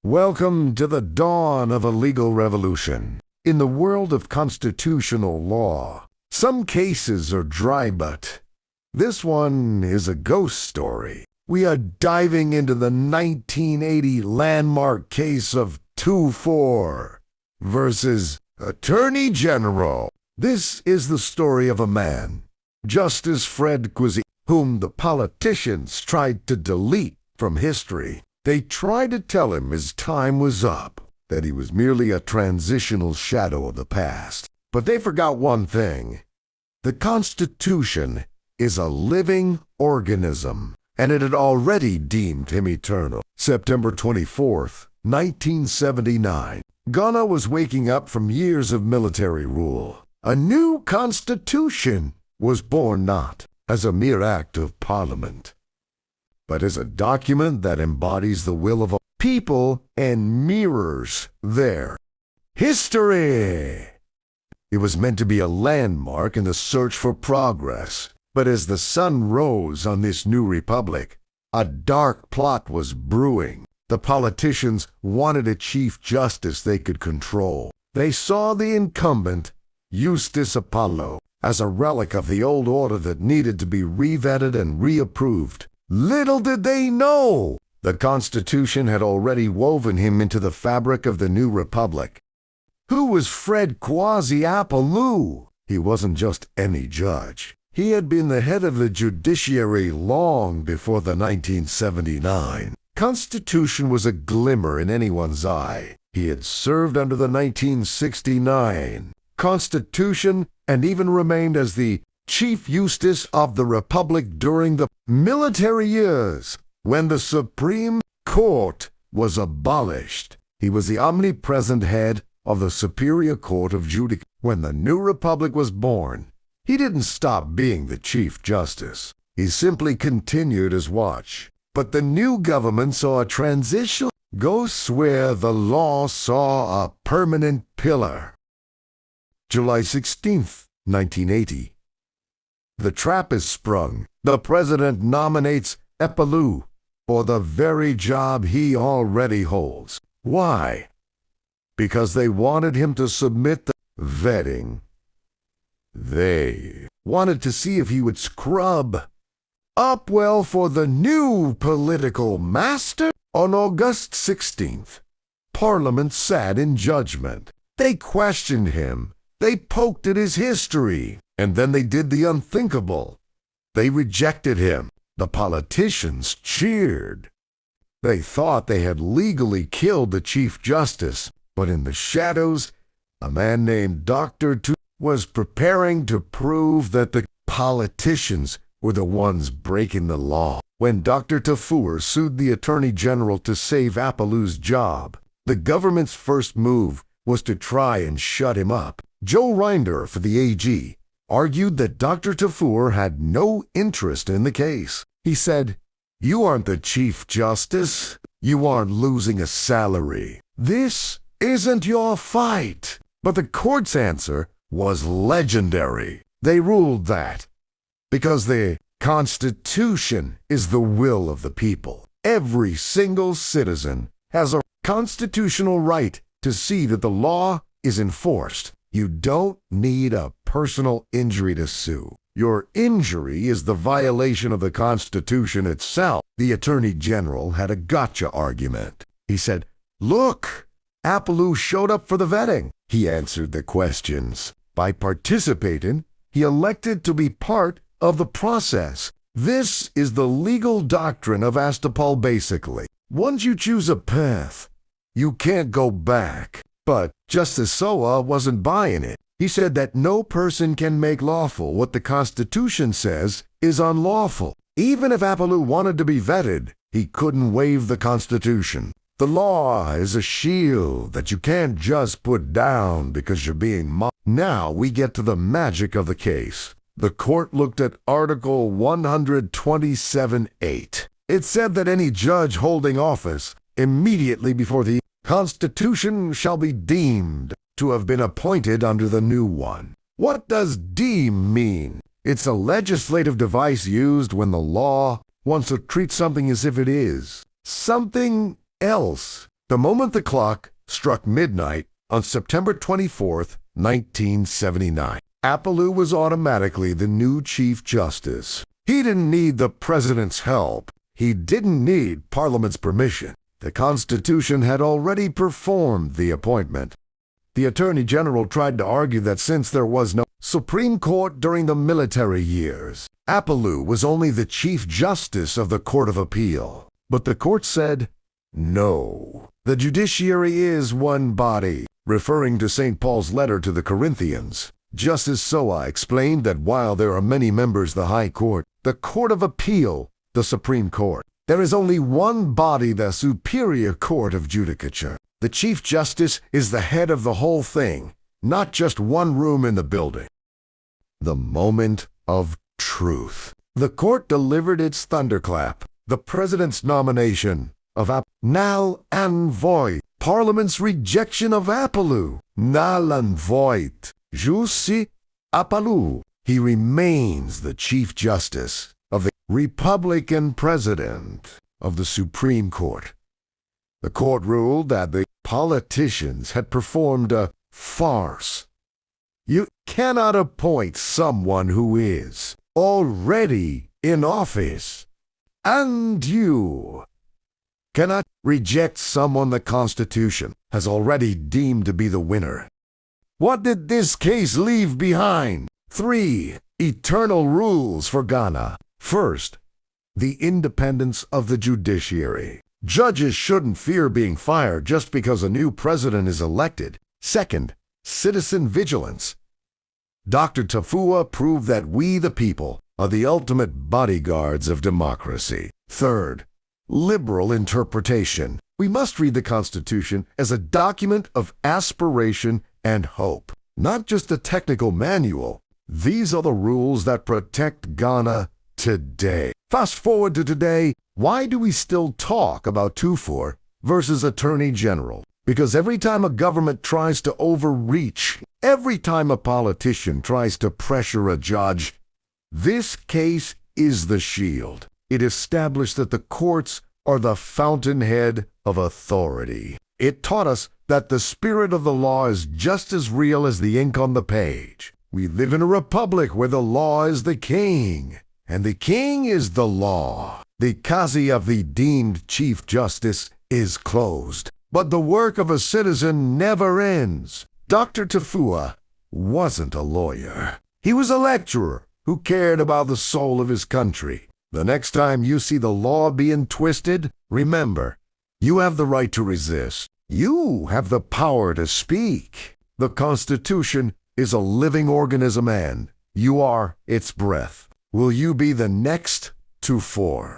Welcome to the dawn of a legal revolution. In the world of constitutional law, some cases are dry, but this one is a ghost story. We are diving into the 1980 landmark case of Tuffour versus Attorney General. This is the story of a man, Justice Fred Kwasi, whom the politicians tried to delete from history. They tried to tell him his time was up, that he was merely a transitional shadow of the past. But they forgot one thing. The Constitution is a living organism, and it had already deemed him eternal. September 24th, 1979. Ghana was waking up from years of military rule. A new constitution was born not as a mere act of parliament, but as a document that embodies the will of a people and mirrors their history. It was meant to be a landmark in the search for progress. But as the sun rose on this new republic, a dark plot was brewing. The politicians wanted a Chief Justice they could control. They saw the incumbent, Justice Apaloo, as a relic of the old order that needed to be revetted and reapproved. Little did they know, the Constitution had already woven him into the fabric of the new republic. Who was Fred Kwasi Apaloo? He wasn't just any judge. He had been the head of the judiciary long before the 1979 Constitution was a glimmer in anyone's eye. He had served under the 1969 Constitution and even remained as the Chief Justice of the Republic during the military years when the Supreme Court was abolished. He was the omnipresent head of the Superior Court of Judicature. When the new republic was born, he didn't stop being the Chief Justice. He simply continued his watch. But the new government saw a transitional ghost where the law saw a permanent pillar. July 16th, 1980. The trap is sprung. The president nominates Apaloo for the very job he already holds. Why? Because they wanted him to submit the vetting. They wanted to see if he would scrub up well for the new political master. On August 16th, Parliament sat in judgment. They questioned him. They poked at his history. And then they did the unthinkable. They rejected him. The politicians cheered. They thought they had legally killed the Chief Justice, but in the shadows, a man named Dr. Tuffour was preparing to prove that the politicians were the ones breaking the law. When Dr. Tuffour sued the Attorney General to save Apaloo's job, the government's first move was to try and shut him up. Joe Rinder for the AG argued that Dr. Tuffour had no interest in the case. He said, "You aren't the Chief Justice. You aren't losing a salary. This isn't your fight." But the court's answer was legendary. They ruled that because the Constitution is the will of the people, every single citizen has a constitutional right to see that the law is enforced. You don't need a personal injury to sue. Your injury is the violation of the Constitution itself. The Attorney General had a gotcha argument. He said, "Look, Apaloo showed up for the vetting. He answered the questions. By participating, he elected to be part of the process. This is the legal doctrine of Astapal basically. Once you choose a path, you can't go back." But Justice Soa wasn't buying it. He said that no person can make lawful what the Constitution says is unlawful. Even if Apaloo wanted to be vetted, he couldn't waive the Constitution. The law is a shield that you can't just put down because you're being mocked. Now we get to the magic of the case. The court looked at Article 127(8). It said that any judge holding office immediately before the Constitution shall be deemed to have been appointed under the new one. What does deem mean? It's a legislative device used when the law wants to treat something as if it is something else. The moment the clock struck midnight on September 24th, 1979, Apaloo was automatically the new Chief Justice. He didn't need the president's help. He didn't need Parliament's permission. The Constitution had already performed the appointment. The Attorney General tried to argue that since there was no Supreme Court during the military years, Apaloo was only the Chief Justice of the Court of Appeal. But the court said, no, the judiciary is one body, referring to St. Paul's letter to the Corinthians. Justice Soa explained that while there are many members of the High Court, the Court of Appeal, the Supreme Court, there is only one body, the Superior Court of Judicature. The Chief Justice is the head of the whole thing, not just one room in the building. The moment of truth. The court delivered its thunderclap. The president's nomination of null and void. Parliament's rejection of Apaloo. Null and void. Justice Apaloo. He remains the Chief Justice of the Republican President of the Supreme Court. The court ruled that the politicians had performed a farce. You cannot appoint someone who is already in office, and you cannot reject someone the Constitution has already deemed to be the winner. What did this case leave behind? 3 eternal rules for Ghana. First, the independence of the judiciary. Judges shouldn't fear being fired just because a new president is elected. Second, citizen vigilance. Dr. Tuffour proved that we, the people, are the ultimate bodyguards of democracy. Third, liberal interpretation. We must read the Constitution as a document of aspiration and hope, not just a technical manual. These are the rules that protect Ghana today. Fast forward to today, why do we still talk about Tuffour versus Attorney General? Because every time a government tries to overreach, every time a politician tries to pressure a judge, this case is the shield. It established that the courts are the fountainhead of authority. It taught us that the spirit of the law is just as real as the ink on the page. We live in a republic where the law is the king, and the king is the law. The case of the deemed Chief Justice is closed, but the work of a citizen never ends. Dr. Tuffour wasn't a lawyer. He was a lecturer who cared about the soul of his country. The next time you see the law being twisted, remember, you have the right to resist. You have the power to speak. The Constitution is a living organism and you are its breath. Will you be the next Tuffour?